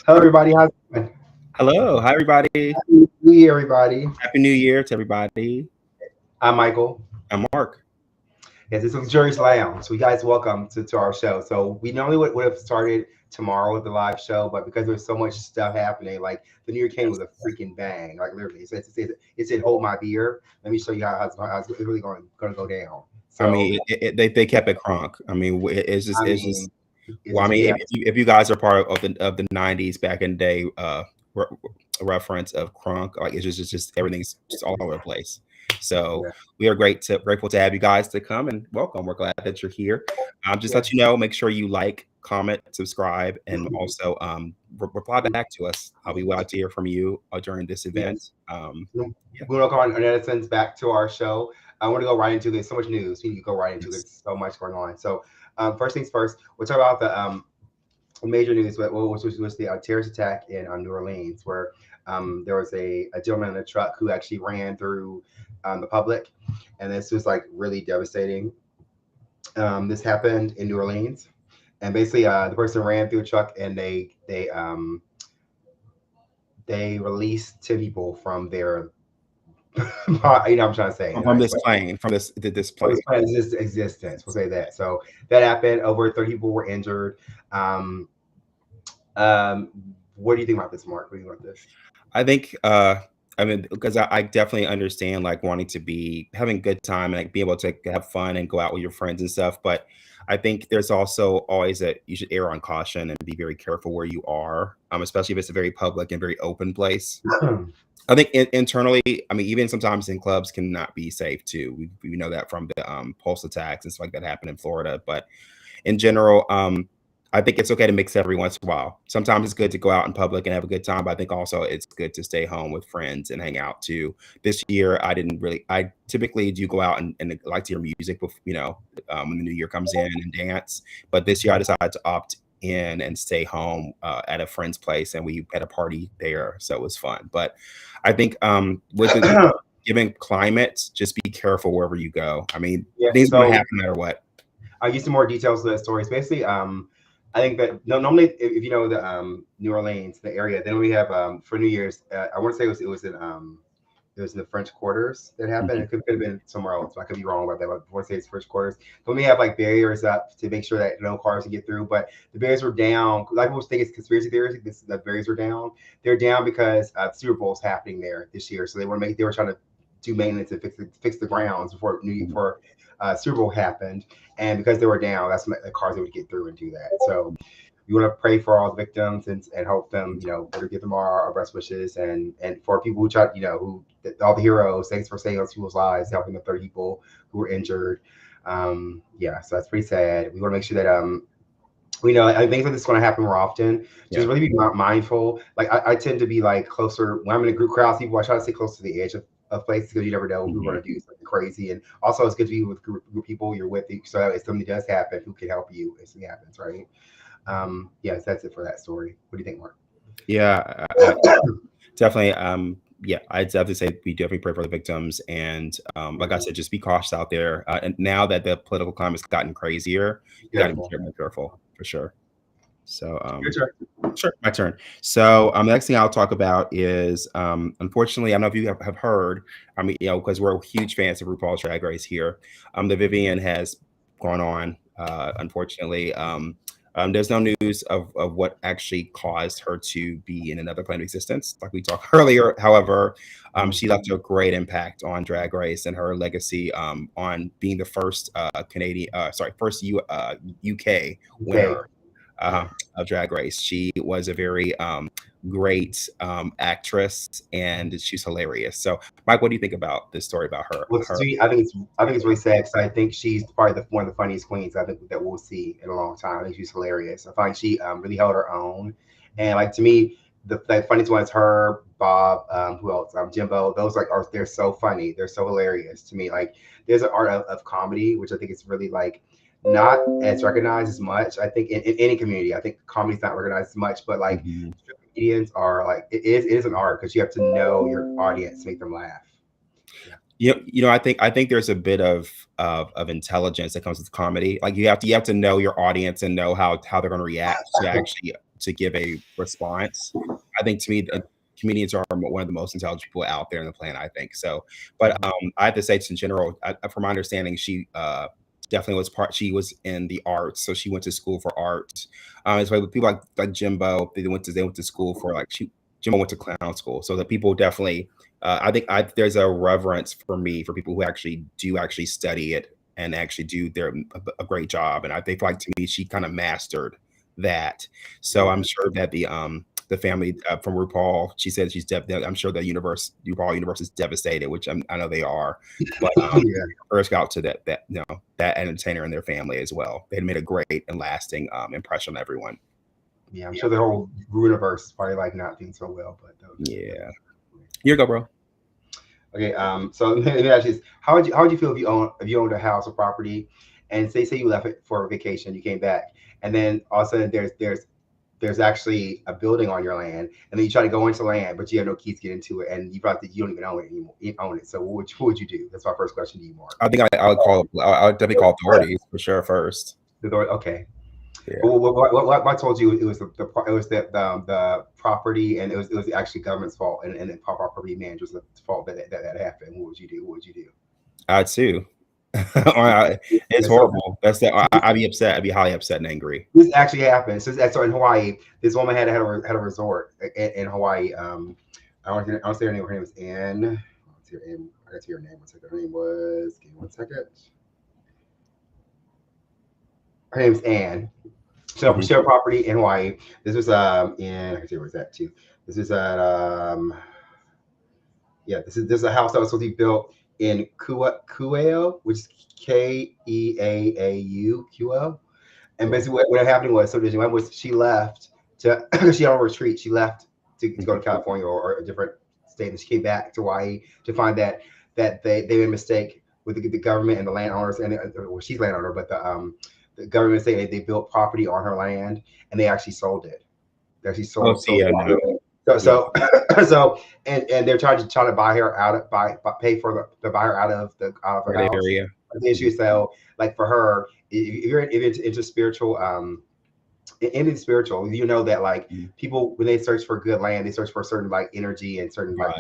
Hello, everybody. How's it going? Hello, hi everybody. Happy New Year, everybody. Happy New Year to everybody. I'm Michael. I'm Mark. Yes, this is Jury's Lounge. So, you guys, welcome to our show. So, we normally would have started tomorrow with the live show, but because there's so much stuff happening, like the New Year came with a freaking bang, like literally. So, it said, "Hold my beer." Let me show you how it's really going to go down. I So, mean, they kept it crunk. I mean, I it's mean, just. Well, I mean, yeah, if you guys are part of the '90s back in the day, re- reference of crunk, like it's just everything's just all over the place. So yeah, we are grateful to have you guys to come and welcome. We're glad that you're here. Just yeah. let you know, make sure you like, comment, subscribe, and also reply back to us. We would like to hear from you during this event. Yes. We want to go on in essence back to our show. I want to go right into this. So much news. We need to go right into Yes. this. So much going on. So, first things first, we'll talk about the major news, which was the terrorist attack in New Orleans, where there was a gentleman in a truck who actually ran through the public, and this was like really devastating. This happened in New Orleans, and basically, the person ran through a truck, and they released 10 people from their, you know, what I'm trying to say in a From nice this way. plane, from this From plane. this planet's existence, we'll say that. So that happened. Over 30 people were injured. Um, um, what do you think about this, Mark? What do you think about this? I think I mean because I definitely understand like wanting to be having a good time and like be able to have fun and go out with your friends and stuff. But I think there's also always that you should err on caution and be very careful where you are, especially if it's a very public and very open place. I think internally, I mean, even sometimes in clubs can not be safe too. We know that from the pulse attacks and stuff like that happened in Florida. But in general, I think it's okay to mix every once in a while. Sometimes it's good to go out in public and have a good time, but I think also it's good to stay home with friends and hang out too. This year, I didn't really. I typically do go out and like to hear music, when the new year comes in and dance. But this year, I decided to opt in and stay home at a friend's place, and we had a party there, so it was fun. But I think with the given climate, just be careful wherever you go. I mean, Yeah. things are going to So happen no matter what. I'll give some more details to that story. It's basically, I think that no, normally, if you know the New Orleans, the area, then we have for New Year's. I want to say it was in the French Quarters that happened. Mhm. It could have been somewhere else. I could be wrong about that. But I want to say it's French Quarters. But we have like barriers up to make sure that no cars can get through. But the barriers were down. Like people think it's conspiracy theories. The barriers are down. They're down because Super Bowl is happening there this year. So they were trying to do maintenance and fix the grounds before Super Bowl happened. And because they were down, that's when the cars able to get through and do that. So we want to pray for all the victims and hope them, to give them our best wishes and for people who try, all the heroes, thanks for saving those people's lives, helping the 30 people who were injured. Yeah, so that's pretty sad. We want to make sure that we know I think that this is going to happen more often. Just Yeah. really be mindful. Like I tend to be like closer when I'm in a group crowd. People, I try to stay close to the edge of places because you never know who's Mhm. going to do something crazy. And also, it's good to be with group people you're with, so that if something does happen, who can help you if something happens, right? Yes, that's it for that story. What do you think, Mark? Yeah, definitely. Yeah, I'd definitely say we definitely pray for the victims, and like I Mhm. said, just be cautious out there. And now that the political climate's gotten crazier, you got to be Careful. more careful for sure. So, Your turn. sure, my turn. So, the next thing I'll talk about is, unfortunately, I don't know if you have heard. I mean, because we're huge fans of RuPaul's Drag Race here. The Vivian has gone on. Unfortunately, there's no news of what actually caused her to be in another plane of existence, like we talked earlier. However, she left a great impact on Drag Race and her legacy on being the first first UK Okay. winner Yeah. of Drag Race. She was a very great actress, and she's hilarious. So, Mike, what do you think about this story about her? Well, sweet. I think it's really sad because I think she's probably one of the funniest queens I think that we'll see in a long time. I think she's hilarious. I find she really held her own, and like to me, the funniest one is her, Bob, who else? Jimbo. Those like are they're so funny. They're so hilarious to me. Like there's an art of comedy which I think is really like not as recognized as much. I think in any community, I think comedy's not recognized as much, but like Mhm. comedians are like it is an art because you have to know your audience to make them laugh. Yeah. I think there's a bit of intelligence that comes with comedy. Like you have to know your audience and know how they're going to react to give a response. I think to me, comedians are one of the most intelligent people out there on the planet. I think so. But I have to say, just in general, from my understanding, she definitely was part. She was in the arts, so she went to school for art. It's like with people like Jimbo, they went to school for like Jimbo went to clown school, so the people definitely. I think there's a reverence for me for people who actually study it and actually do a great job. And I think like to me, she kind of mastered that. So I'm sure that the family from RuPaul, she said I'm sure the RuPaul universe is devastated, which I know they are. But first out to that entertainer and their family as well. They had made a great and lasting impression on everyone. Yeah, I'm sure the whole universe is probably like not doing so well, but yeah. Here you go, bro. Okay, so let me ask you this: how would you feel if you owned a house or property, and say you left it for a vacation, you came back, and then all of a sudden there's actually a building on your land, and then you try to go into land, but you have no keys to get into it, and you don't even own it anymore. You own it. So what would you do? That's my first question to you, Mark. I think I would definitely call authorities for sure first. Okay. Yeah. What I told you it was the property, and it was actually government's fault, and the property manager's fault that happened. What would you do? What would you do? I'd sue. It's horrible. I'd be upset. I'd be highly upset and angry. This actually happened. So in Hawaii, this woman had a resort in Hawaii. I want to say her name. Her name was Anne. I got to hear her name. One second. Her name was. Give me 1 second. Her name's Anne. So she had a property in Hawaii. This was in. I can see where's that too. This is at this is a house that was supposed to be built in Kueo, which is Keaau, Kueo. And basically what happened was, she left to she on a retreat. She left to go to California or a different state, and she came back to Hawaii to find that they made a mistake with the government and the landowners, and she's landowner, but the government say they built property on her land, and they actually sold it. They actually sold. So they're trying to buy her out pay for the buy her out of her house. Area. The issue is, so like for her, if you're into spiritual, anything spiritual, you know that like people, when they search for good land, they search for a certain like energy and certain like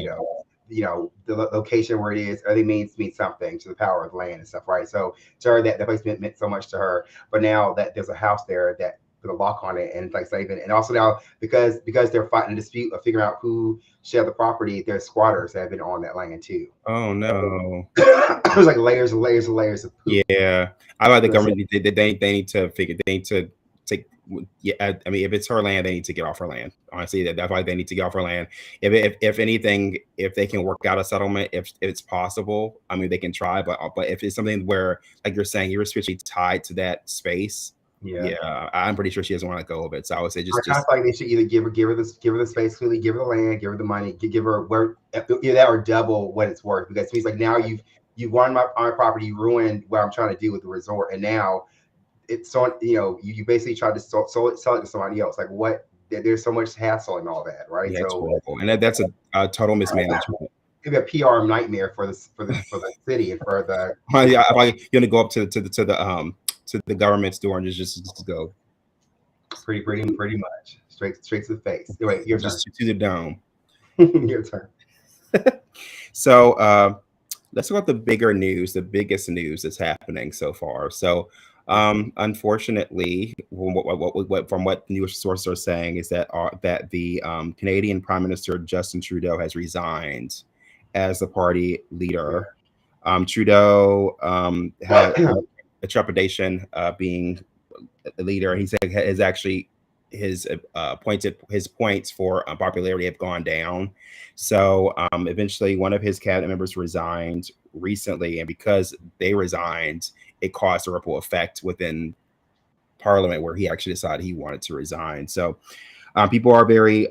the location where it is, or they means something to the power of the land and stuff, right? So to her, that the place meant so much to her. But now that there's a house there that with a lock on it, and it's like saving, and also now because they're fighting a dispute of figuring out who shared the property, there's squatters that have been on that land too. Oh no! There's like layers and layers and layers of poop. Yeah, I like the government. They need to figure. They need to take. Yeah, I mean, if it's her land, they need to get off her land. Honestly, that's why they need to get off her land. If anything, if they can work out a settlement, if it's possible, I mean, they can try. But if it's something where, like you're saying, you're especially tied to that space. Yeah, I'm pretty sure she doesn't want to go of it. So I would say just like they should either give her the space, clearly give her the land, give her the money, give her either that or double what it's worth. Because it means like now you've won my property, you ruined what I'm trying to do with the resort, and now it's so you basically tried to sell it to somebody else. Like what? There's so much hassle and all that, right? Yeah, so and that's a total mismanagement. Maybe a PR nightmare for the city and for the. Yeah, you're gonna go up to the government's door and just go. Pretty much straight to the face. Wait, your turn. Just to the dome. Your turn. So let's talk about the biggest news that's happening so far. So unfortunately, from what news sources are saying is that the Canadian Prime Minister Justin Trudeau has resigned as the party leader. Trudeau had a trepidation being a leader. He said his points for popularity have gone down. So eventually one of his cabinet members resigned recently, and because they resigned, it caused a ripple effect within Parliament where he actually decided he wanted to resign. So people are very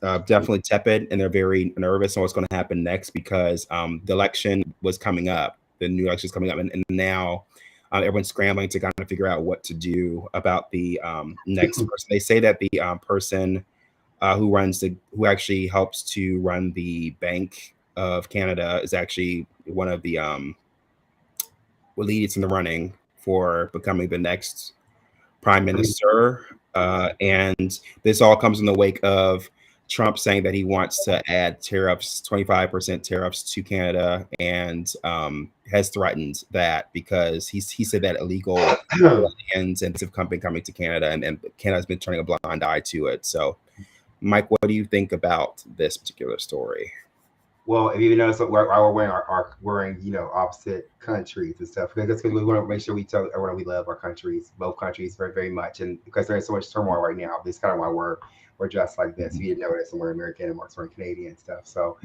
definitely tepid, and they're very nervous on what's going to happen next, because the election was coming up. The new election is coming up, and now everyone's scrambling to kind of figure out what to do about the next person. They say that the person who actually helps to run the Bank of Canada is actually one of the leads in the running for becoming the next prime minister. And this all comes in the wake of Trump saying that he wants to add tariffs, 25% tariffs to Canada, and has threatened that because he said that illegal aliens and have been coming to Canada, and Canada's been turning a blind eye to it. So, Mike, what do you think about this particular story? Well, if you notice, we're wearing wearing opposite countries and stuff because we want to make sure we tell everyone we love our countries, both countries, very very much, and because there's so much turmoil right now, this is kind of why we're dressed like this. If you didn't notice, and we're American and we're Canadian and stuff. So,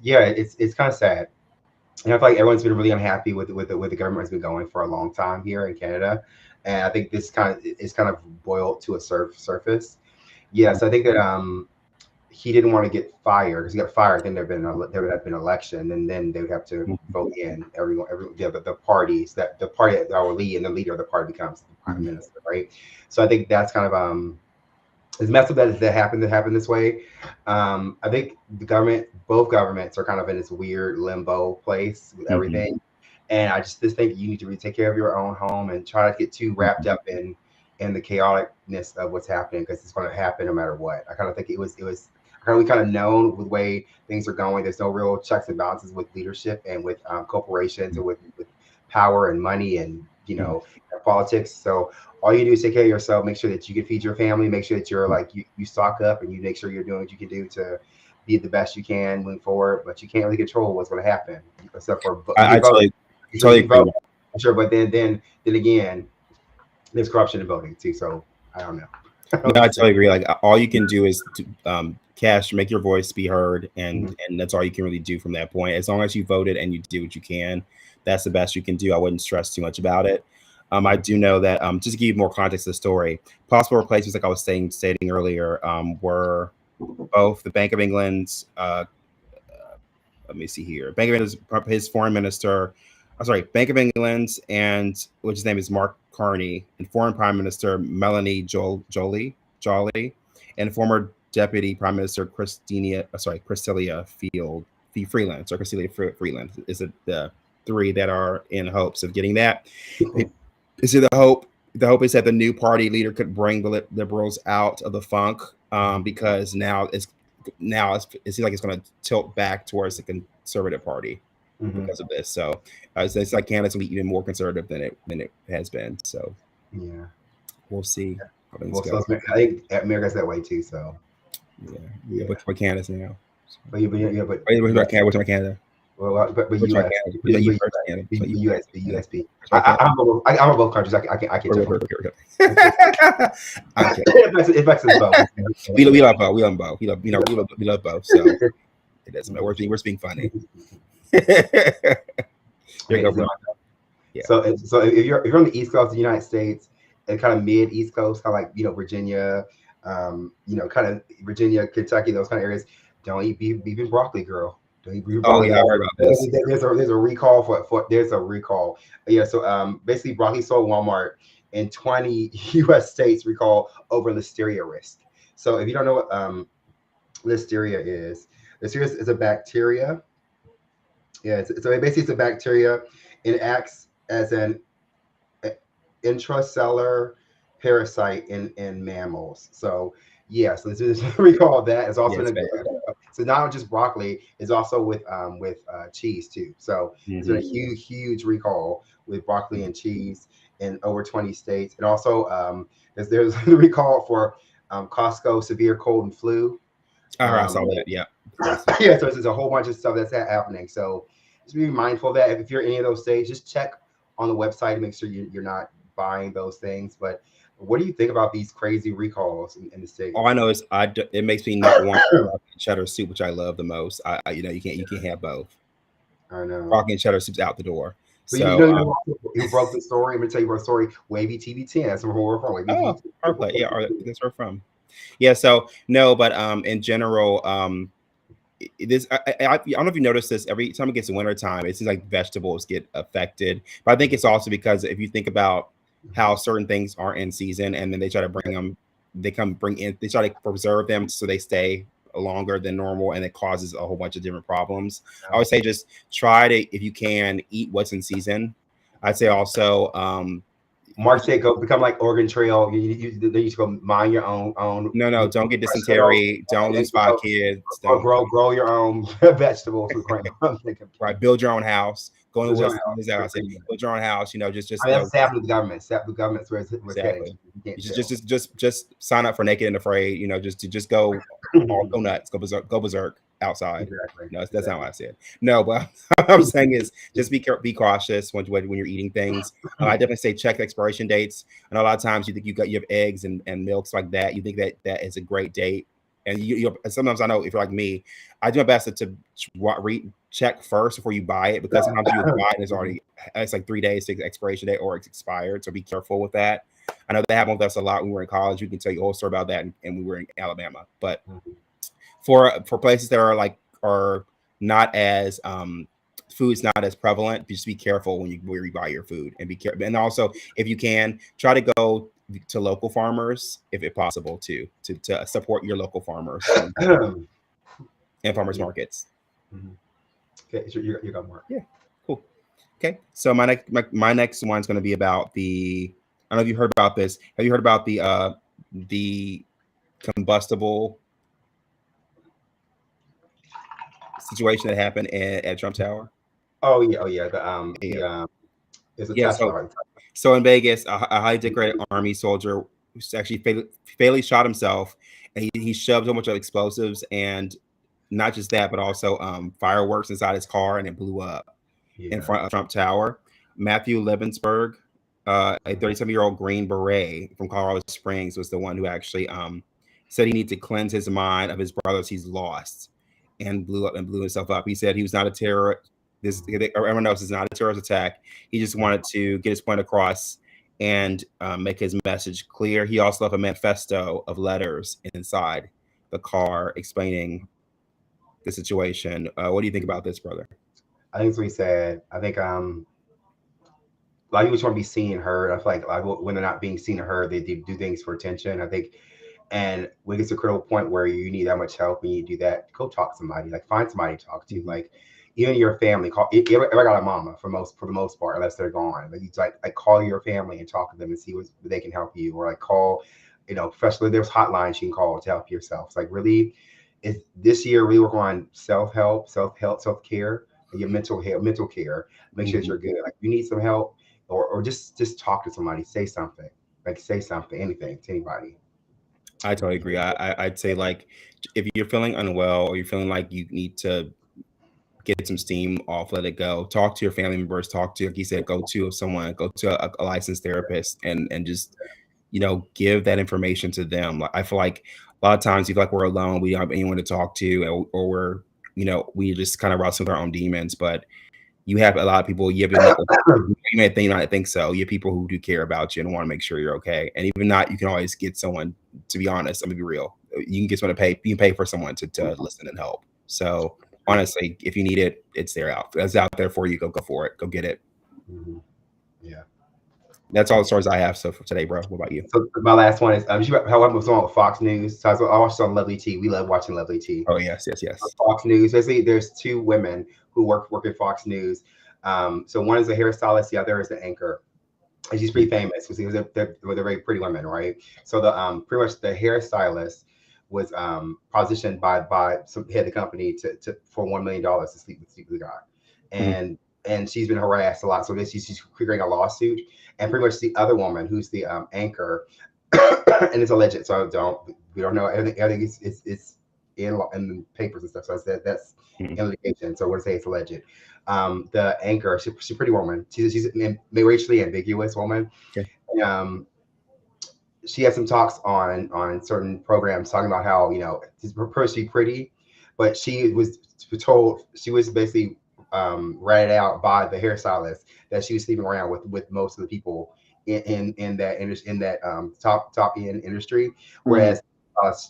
yeah, it's kind of sad. And I feel like everyone's been really unhappy with the government has been going for a long time here in Canada, and I think this kind of boiled to a surface. Yes, I think that he didn't want to get fired because he got fired. Then there would have been an election, and then they would have to vote in the parties that the party that will lead, and the leader of the party becomes the prime minister, right? So I think that's kind of it's messed up that happened this way. I think both governments are kind of in this weird limbo place with everything, and I just think you need to really take care of your own home and try not to get too wrapped up in the chaoticness of what's happening because it's going to happen no matter what. I kind of think it was we kind of known with the way things are going. There's no real checks and balances with leadership and with corporations and with power and money and politics. So all you do is take care of yourself, make sure that you can feed your family, make sure that you're like you stock up and you make sure you're doing what you can do to be the best you can moving forward. But you can't really control what's going to happen except for I totally agree. Sure, but then again, there's corruption in voting too. So I don't know. No, I totally agree. Like all you can do is cash, make your voice be heard, and that's all you can really do from that point. As long as you voted and you do what you can, that's the best you can do. I wouldn't stress too much about it. I do know that just to give you more context to the story, possible replacements, like I was stating earlier, were both the Bank of England's. Let me see here. Bank of England's his foreign minister. Bank of England's, and which his name is Mark Carney, and foreign Prime Minister Melanie Joly, and former Deputy Prime Minister Chrystia Freeland is it the three that are in hopes of getting that. Is it the hope? The hope is that the new party leader could bring the Liberals out of the funk because now it seems like it's going to tilt back towards the Conservative Party because of this. So it's like Canada's going to be even more conservative than it has been. So yeah, we'll see. Well, so I think America's that way too. So yeah. But Canada's now. But what's about Canada? Well, but US, USB. I'm on both countries. I can't. It makes us both. We love both. We love both. We love both. So it doesn't matter. We're being funny. Yeah. So if you're on the East Coast of the United States and kind of mid East Coast, kind of like Virginia, kind of Virginia, Kentucky, those kind of areas, don't eat beef and broccoli, girl. Oh yeah, I heard about this. There's a recall for there's a recall. Yeah, so basically broccoli sold Walmart in 20 U.S. states recall over listeria risk. So if you don't know what listeria is a bacteria. Yeah, so basically it's a bacteria. It acts as an intracellular parasite in mammals. So yeah, so this is recall that. It's also so not just broccoli, it's also with cheese too. So it's been a huge recall with broccoli and cheese in over 20 states. And also there's a recall for Costco severe cold and flu. I saw that. Yeah. Yeah. So there's a whole bunch of stuff that's happening. So just be mindful of that. If you're in any of those states, just check on the website to make sure you're not buying those things. But what do you think about these crazy recalls in the state? All I know is it makes me not want cheddar soup, which I love the most. You can't have both. I know. Broccoli and cheddar soup's out the door. But so who broke the story? I'm gonna tell you about the story. Wavy TB10. That's where we're from. That's where we're from. Yeah. So no, but in general, this I don't know if you notice this. Every time it gets winter time, it seems like vegetables get affected. But I think it's also because if you think about how certain things aren't in season, and then they try to bring them, they try to preserve them so they stay longer than normal, and it causes a whole bunch of different problems. I would say just try to, if you can, eat what's in season. I'd say also Mark said, go become like Oregon Trail. Then you just go mine your own. No, don't get dysentery. Don't lose 5 kids. Don't Grow your own vegetables with ground. right. Build your own house. Go in the woods. I said, I build your own house. Just mean, that's sadly the government. The government's where it's heading. exactly. You can't You should tell. just sign up for Naked and Afraid. Just go go nuts. Go berserk outside. Exactly. No, that's not what I said. No, but what I'm saying is just be cautious when you're eating things. I definitely say check expiration dates. And a lot of times you think you have eggs and milks like that. You think that is a great date. And sometimes I know if you're like me, I do my best to check first before you buy it, because sometimes you buy it and it's like 3 days to expiration date or it's expired. So be careful with that. I know that happened with us a lot when we were in college. We can tell you a whole story about that, and we were in Alabama. But for places that are not as food's not as prevalent, just be careful where you buy your food, and be careful. And also, if you can, try to go to local farmers if it's possible to support your local farmers and farmers markets. Okay, so you got more. Yeah, cool. Okay, so my next one's going to be about the. I don't know if you heard about this. Have you heard about the combustible situation that happened at Trump Tower? Oh yeah. It's a Tesla. So in Vegas, a highly decorated army soldier actually fatally shot himself, and he shoved a bunch of explosives, and not just that, but also fireworks inside his car, and it blew up in front of Trump Tower. Matthew Lebensberg, a 37-year-old Green Beret from Colorado Springs, was the one who actually said he needed to cleanse his mind of his brothers he's lost, and blew himself up. He said he was not a terrorist. Everyone knows it's not a terrorist attack. He just wanted to get his point across and make his message clear. He also left a manifesto of letters inside the car explaining the situation. What do you think about this, brother? I think it's what he said. I think a lot of people just want to be seen and heard. I feel like when they're not being seen and heard, they do things for attention. I think, and when it gets to a critical point where you need that much help and you do that, go talk to somebody. Like, find somebody to talk to. Like, even your family. Everybody got a mama for the most part, unless they're gone. Like, you like call your family and talk to them and see what they can help you, or like call, especially there's hotlines you can call to help yourself. It's like, really, this year really work on self-help, self-care, and your mental care. Make sure that you're good. Like, you need some help, or just talk to somebody. Say something. Anything to anybody. I totally agree. I'd say, like, if you're feeling unwell or you're feeling like you need to get some steam off, let it go. Talk to your family members. Talk to, like you said, go to a licensed therapist, and just give that information to them. Like, I feel like a lot of times we feel like we're alone. We don't have anyone to talk to, or we're we just kind of wrestle with our own demons. But you have a lot of people. You may not think so. You have people who do care about you and want to make sure you're okay. And even not, you can always get someone. To be honest, I'm gonna be real. You can get someone to pay. You can pay for someone to listen and help. So honestly, if you need it, it's out there for you. Go for it. Go get it. Yeah. That's all the stories I have for today, bro. What about you? So my last one is how I was on with Fox News. So I watched on Lovely T. We love watching Lovely T. Oh yes. Fox News. Basically, there's two women who work at Fox News. So one is a hairstylist, the other is an anchor, and she's pretty famous because they're very pretty women, right? So the pretty much the hairstylist was positioned by some head of the company to for $1 million to sleep with the guy, and she's been harassed a lot. So she's creating a lawsuit, and pretty much the other woman who's the anchor, and it's alleged. So we don't know everything. It's in the papers and stuff. So I said that's in litigation. So we're gonna say it's alleged. The anchor, she's a pretty woman. She's a racially ambiguous woman. Okay. She had some talks on certain programs talking about how she's personally pretty, but she was basically ratted out by the hairstylist that she was sleeping around with most of the people in that top end industry, whereas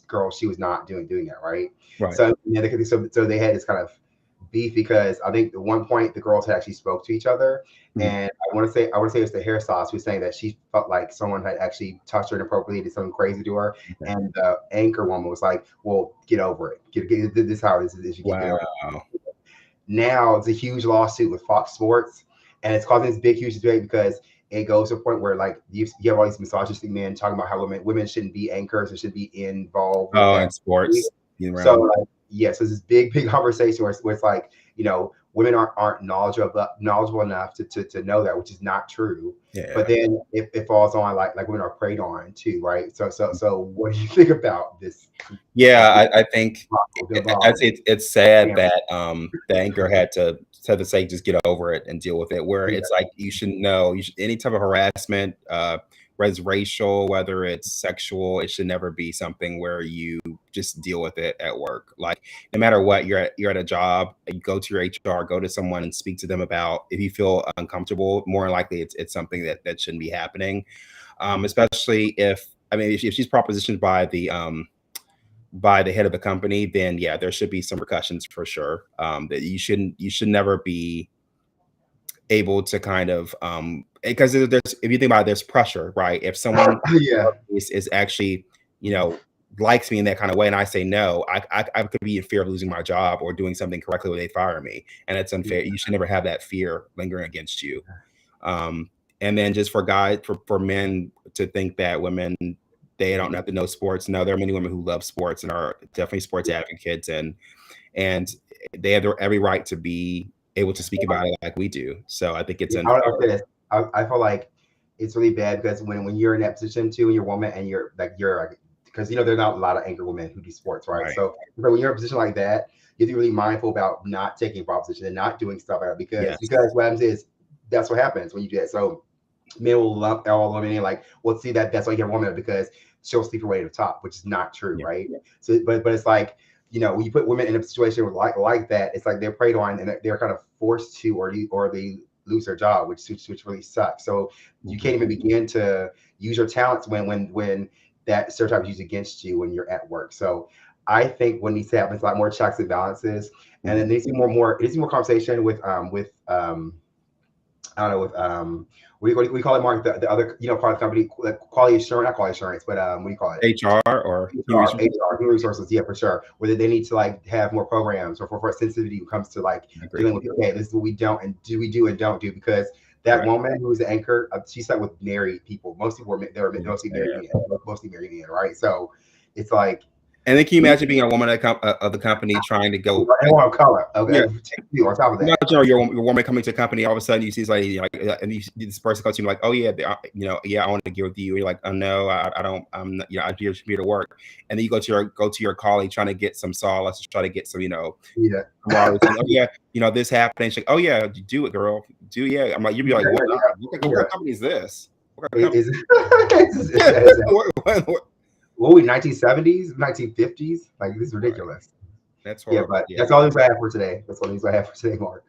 girl, she was not doing that, right? So they had this kind of beef because I think at one point the girls had actually spoke to each other, and I want to say it's the hairstylist who was saying that she felt like someone had actually touched her inappropriately, did something crazy to her, and the anchor woman was like, "Well, get over it. This is how it is. You get over it." Now it's a huge lawsuit with Fox Sports, and it's causing this big, huge debate because it goes to a point where like you have all these misogynistic men talking about how women shouldn't be anchors and should be involved with Oh, that. in sports, being So around. like yes, it's this big conversation where it's like women aren't knowledgeable enough to know that, which is not true. But Yeah. then it falls on like women are preyed on too, right? So what do you think about this? Yeah, Like I think it's sad yeah, that the anchor had to say just get over it and deal with it. Where yeah, it's like you should know, any type of harassment, whether it's racial, whether it's sexual, it should never be something where you just deal with it at work. Like no matter what, you're at a job, you go to your HR, go to someone and speak to them about if you feel uncomfortable. More than likely, it's something that shouldn't be happening. Especially if I mean if she's propositioned by the head of the company, then yeah, there should be some repercussions for sure. That you should never be able to kind of because there's if you think about it, there's pressure, right? If someone yeah, is actually you know likes me in that kind of way, and I say no, I could be in fear of losing my job or doing something correctly when they fire me, and it's yeah. unfair. You should never have that fear lingering against you. Um, and then just for guys, for men to think that women they don't have to know sports. No, there are many women who love sports and are definitely sports advocates, and they have every right to be able to speak about it like we do. So I think it's Yeah, unfair. I'll say this. I feel like it's really bad because when you're in that position too, and you're a woman, and you're like because there's not a lot of anchor women who do sports, right? Right. So when you're in a position like that, you have to be really mindful about not taking proposition and not doing stuff like that Yes. because what happens is that's what happens when you do that. So men will lump all women in like, well, see that's why you get a woman because she'll sleep her way to the top, which is not true, Yeah. right? So, but it's like when you put women in a situation like that, it's like they're preyed on and they're kind of forced to, or they lose their job, which really sucks. So you Mhm. can't even begin to use your talents when that stereotype is used against you when you're at work. So I think what needs to happen is a lot more checks and balances, and then Mhm. there needs to be it needs to be more conversation with I don't know with what do we call it, Mark? The other part of the company, like quality assurance, not quality assurance, but what do you call it? HR or human HR, resources. HR, human resources, yeah, for sure. Whether they need to like have more programs or for sensitivity when it comes to like I agree. dealing with okay, this is what we don't and do we do and don't do because that Right. woman who was the anchor, she sat with married people. Most people were they were Yes. mostly married Yeah. men, mostly married men, right? So it's like And then can you imagine being a woman of the company trying to go? everyone of color. Yeah. Okay, you on top of that. Imagine your woman coming to a company, all of a sudden you see this lady, like, and this person comes to you like, oh yeah, yeah, I want to get with you. You're like, oh no, I don't, I'm not, I'm here to work. And then you go to your colleague trying to get some solace, try to get some, Yeah, camaraderie. Oh yeah, this happening. She's like, oh yeah, do it, girl. Do yeah. I'm like, you'd be like, what? What kind yeah. of company is this? What kind of It company? is it's what we 1970s, 1950s? Like this is Right. ridiculous. That's Yeah, horrible. but Yeah. that's all the news I have for today. That's all the news I have for today, Mark.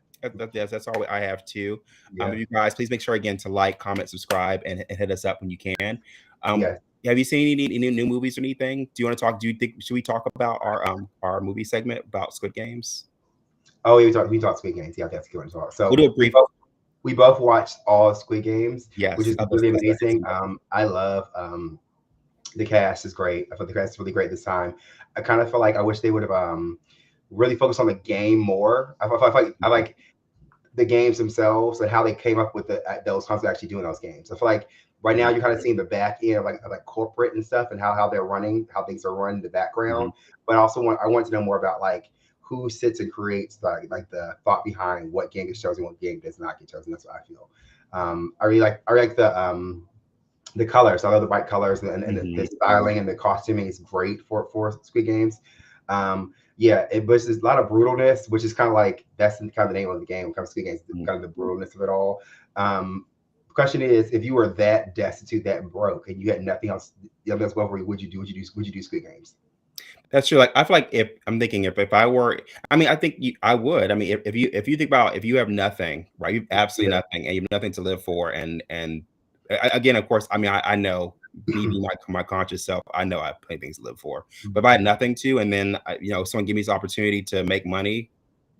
Yes, that's all I have too. Yeah. You guys, please make sure again to like, comment, subscribe, and hit us up when you can. Um, Yes. have you seen any new movies or anything? Do you want to talk? Do you think should we talk about our movie segment about Squid Games? Oh, yeah, we talked Squid Games. Yeah, that's a good one to talk. We'll So do a brief. we both watched all Squid Games, which Yes, is of really the second amazing. season. I love the cast is great. I thought the cast is really great this time. I kind of feel like I wish they would have really focused on the game more. I like the games themselves and how they came up with those concepts actually doing those games. I feel like right now Mhm, you're kind of seeing the back end of like corporate and stuff and how they're running, how things are run in the background. mhm, But I want to know more about like who sits and creates like the thought behind what game gets chosen, what game does not get chosen. That's what I feel. I really like the colors. I love the bright colors and the mhm. styling and the costuming is great for Squid Games. Yeah, but there's a lot of brutalness, which is kind of like that's kind of the name of the game when it comes to Squid Games, kind of the brutalness of it all. Um, question is, if you were that destitute, that broke, and you had nothing else for you, would you do? Would you do Squid Games? That's true. Like I feel like if I'm thinking if I were, I mean, I think I would. I mean, if you think about if you have nothing, right? You have absolutely Yeah, nothing, and you have nothing to live for, and again, of course, I mean, I know me being my conscious self, I know I have plenty of things to live for. But if I had nothing to, and then someone give me this opportunity to make money,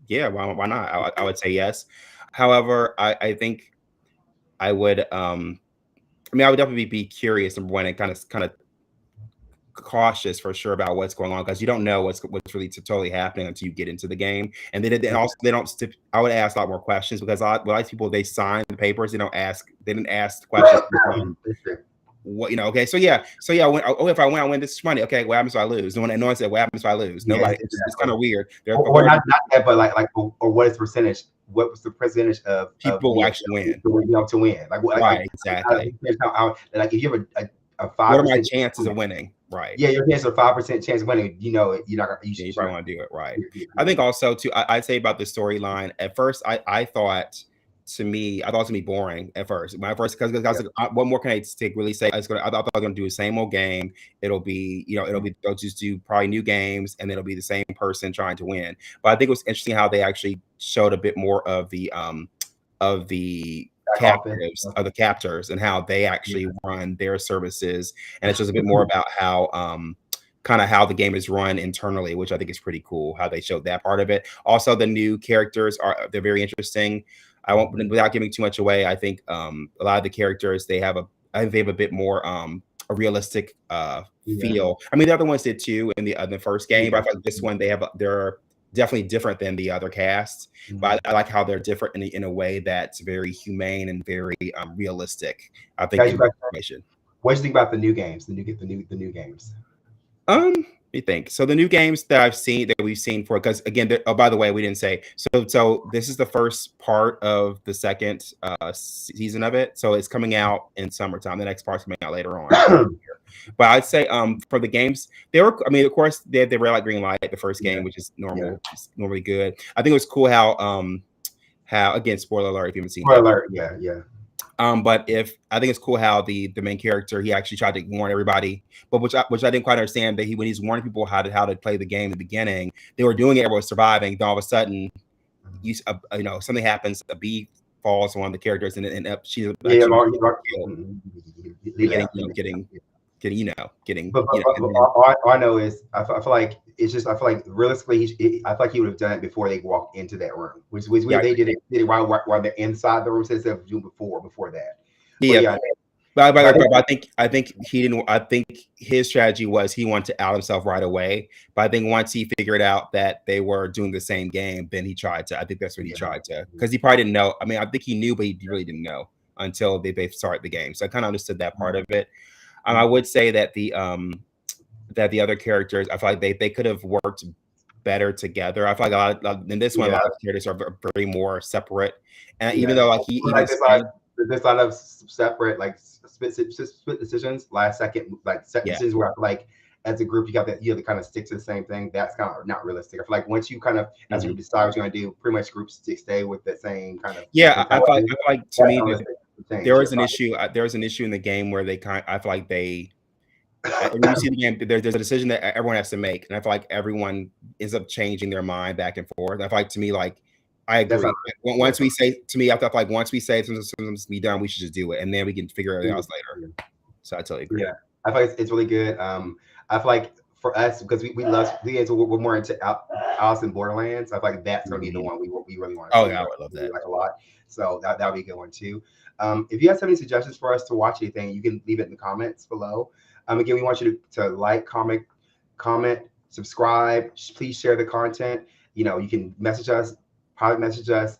yeah, why not? I would say yes. However, I think I would. I mean, I would definitely be curious, number one, and kind of cautious for sure about what's going on because you don't know what's really totally happening until you get into the game. And then also they don't. I would ask a lot more questions because a lot of people they sign the papers. They didn't ask the questions. What okay, so yeah, if I win, I win this much money. Okay, what happens if I lose? No one said what happens if I lose. Nobody. Yes, It's kind of weird. Or not that, but or what is percentage? What was the percentage of people who actually win? To win, Right, exactly. Like if you have a 5%, what are my chances of winning? Right. Yeah, your chances of 5% chance of winning. You're not. You probably want to do it right. I think also too. I'd say about the storyline. At first, I thought. To me, I thought it was gonna be boring at first. When I first, because what more can I really say? I thought I was gonna do the same old game. It'll be, they'll just do probably new games, and it'll be the same person trying to win. But I think it was interesting how they actually showed a bit more of the captives, of the captors, and how they actually run their services, and it's just a bit more about how kind of how the game is run internally, which I think is pretty cool. How they showed that part of it. Also, the new characters they're very interesting. I won't, without giving too much away. I think a lot of the characters they have a bit more a realistic feel. I mean, the other ones did too in the first game, but I feel like this one they're definitely different than the other casts. But I like how they're different in a way that's very humane and very realistic. I think. What do you think about the new games? The new games. Let me think. So the new games that we've seen for, because again, by the way, we didn't say. So this is the first part of the second season of it. So it's coming out in summertime. The next part's coming out later on. But I'd say for the games, they were. I mean, of course, they had the red light, green light, the first game, which is normal, normally good. I think it was cool how again, spoiler alert if you haven't seen. Spoiler alert, yeah. But I think it's cool how the main character, he actually tried to warn everybody, but which I didn't quite understand, that when he's warning people how to play the game in the beginning, they were doing it, everyone was surviving. Then all of a sudden, something happens, a bee falls on one of the characters, and she's getting. But all I know is I feel like it's just, I feel like realistically I feel like he would have done it before they walked into that room, which was weird. They did it while they're inside the room instead of doing before that. But I think he didn't. I think his strategy was he wanted to out himself right away. But I think once he figured out that they were doing the same game, then he tried to. I think that's what he tried to, because he probably didn't know. I mean, I think he knew, but he really didn't know until they started the game. So I kind of understood that part of it. I would say that the other characters, I feel like they could have worked better together. I feel like in this one, a lot of characters are very more separate. And even though there's a lot of separate split decisions, last second decisions where I feel like as a group you have to kind of stick to the same thing. That's kind of not realistic. I feel like once you kind of as a group decide what you're going to do, pretty much groups stay with the same kind of. Yeah, I feel like to me there was an issue. There was an issue in the game where I feel like when you see the game, there's a decision that everyone has to make, and I feel like everyone ends up changing their mind back and forth. I feel like to me, I agree. Once we say something's be done, we should just do it, and then we can figure it out later. So I totally agree. Yeah, I feel like it's really good. I feel like for us, because we're more into Alice in Borderlands. I feel like that's gonna be the one we really want to. Oh yeah, I would love that a lot. So that would be a good one too. If you guys have any suggestions for us to watch anything, you can leave it in the comments below. Again, we want you to like, comment, subscribe. Please share the content. You can message us, private message us.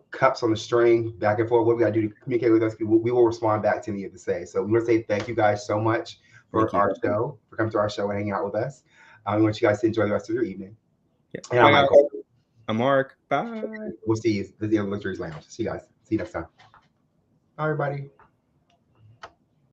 Cups on the string, back and forth. What we got to do to communicate with us, we will respond back to any of the say. So we want to say thank you guys so much for our show, for coming to our show and hanging out with us. We want you guys to enjoy the rest of your evening. Yeah. And I'm Michael. I'm Mark. Bye. We'll see you at the Luxuries Lounge. See you guys. See you next time. Bye, everybody.